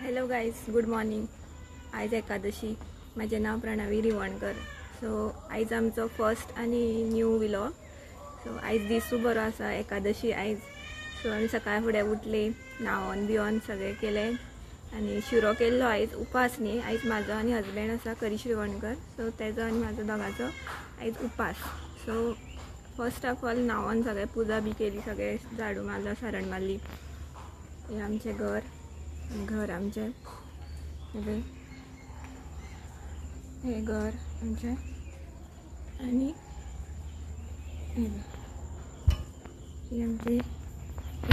Hello guys, good morning. आयज एकादशी. माझे नाव Pranavi रिवणकर. So आयज आमचो फर्स्ट आणि न्यू व्लॉग. सो आयज दिसू बरो आसा, एकादशी आयज. सो आमी सकाळ फुडें उठले, न्हावोन बिवोन सगळें केलें आनी शिरो केल्लो. आयज उपास न्ही, आयज म्हाजो आनी हजबंड आसा करीश रिवणकर. सो तेजो आनी म्हाजो दोगांचो आयज उपास. सो फर्स्ट ऑफ ऑल न्हावोन सगळें पुजा बी केली, सगळें झाडू मारलो, सारण मारली. हे आमचें घर आमचें, हे घर आमचें. आनी ही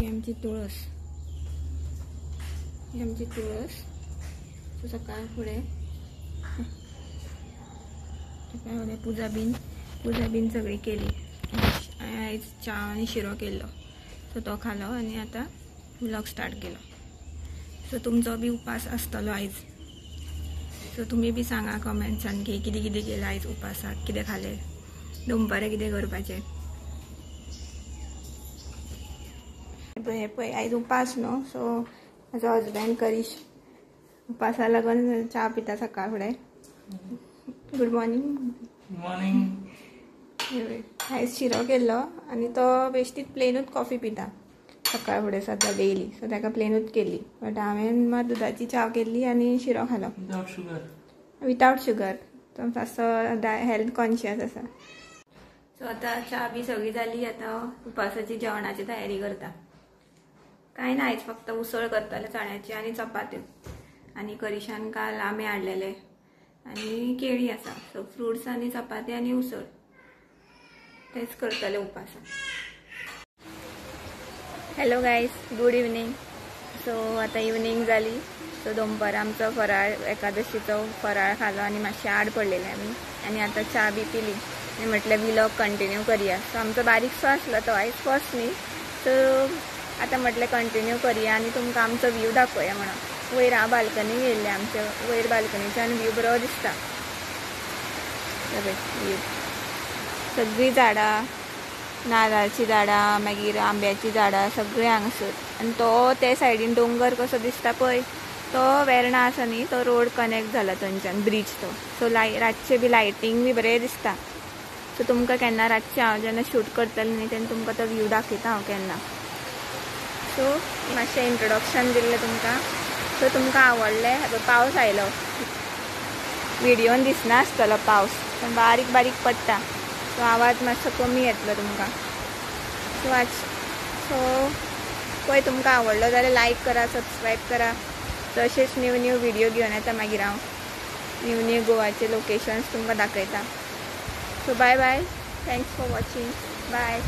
आमची तुळस. सो सकाळ फुडें पुजा बीन सगळी केली. आयज च्या आनी शिरो केल्लो, सो तो खालो आनी आतां व्लॉग स्टार्ट केलो. सो तुमचो बी उपास आसतलो आयज. सो तुमी बी सांगा कमेंट्सान की कितें कितें केलें आयज उपासाक, कितें खालें, दनपारां कितें करपाचें. हे पळय आयज उपास न्हू. सो म्हाजो हजबंड करीश उपासा लागून च्या पिता सकाळ फुडें. Good morning. आयज शिरो केल्लो आनी तो बेश्टीत प्लेनूच कॉफी पिता सकाळ फुडें सद्दां डेली. सो ताका प्लेनूच केली. बट हांवें मात दुदाची च्या केल्ली आनी शिरो खालो विथआउट शुगर. तो मातसो हेल्थ कॉन्शियस आसा. सो आतां च्या बी सगळी जाली. आतां उपासाची जेवणाची तयारी करता. कांय ना, आयज फक्त उसळ करतले चण्याची आनी चपात्यो. आनी करिशान काल आंबे हाडलेले आनी केळी आसा. सो फ्रुट्स आनी चपाती आनी उसळ तेच करतले उपासाक. Hello guys, good evening. So आतां इवनिंग जाली. सो दनपारां आमचो फराळ, एकादशीचो फराळ खालो आनी मातशें आड पडलेले आमी. आनी आतां च्या बी पिली आनी म्हटलें व्लॉग कंटिन्यू करया. सो आमचो बारीकसो आसलो तो आयज फर्स्ट न्ही. सो आतां म्हटलें कंटिन्यू करया आनी तुमकां आमचो व्यू दाखोवया म्हणून. वयर हांव बाल्कनी येयल्लें, आमच्या वयर बाल्कनीच्यान व्यू बरो दिसता. व्यू सगळीं झाडां, नारळाची झाडां, मागीर आंब्याची झाडां सगळें हांगासर. आनी तो ते सायडीन डोंगर कसो दिसता पळय, तो वेर्णा आसा न्ही, तो रोड कनेक्ट जाला थंयच्यान, ब्रिज तो. सो रातचें बी लायटींग बी बरें दिसता. सो तुमकां केन्ना रातचें हांव जेन्ना शूट करतलें न्ही तेन्ना तुमकां तो व्यू दाखयता हांव केन्ना. सो मातशें इंट्रोडक्शन दिल्लें तुमकां. सो तुमकां आवडलें. पावस आयलो, व्हिडियोन दिसना आसतलो पावस, पण बारीक बारीक पडटा. सो आवाज मातसो कमी येतलो तुमकां. सो पळय, तुमकां आवडलो जाल्यार लायक करा, सबस्क्रायब करा. तशेंच न्यू व्हिडियो घेवन येता मागीर हांव. न्यू गोवाचे लोकेशन्स तुमकां दाखयता. So bye bye. Thanks for watching. Bye.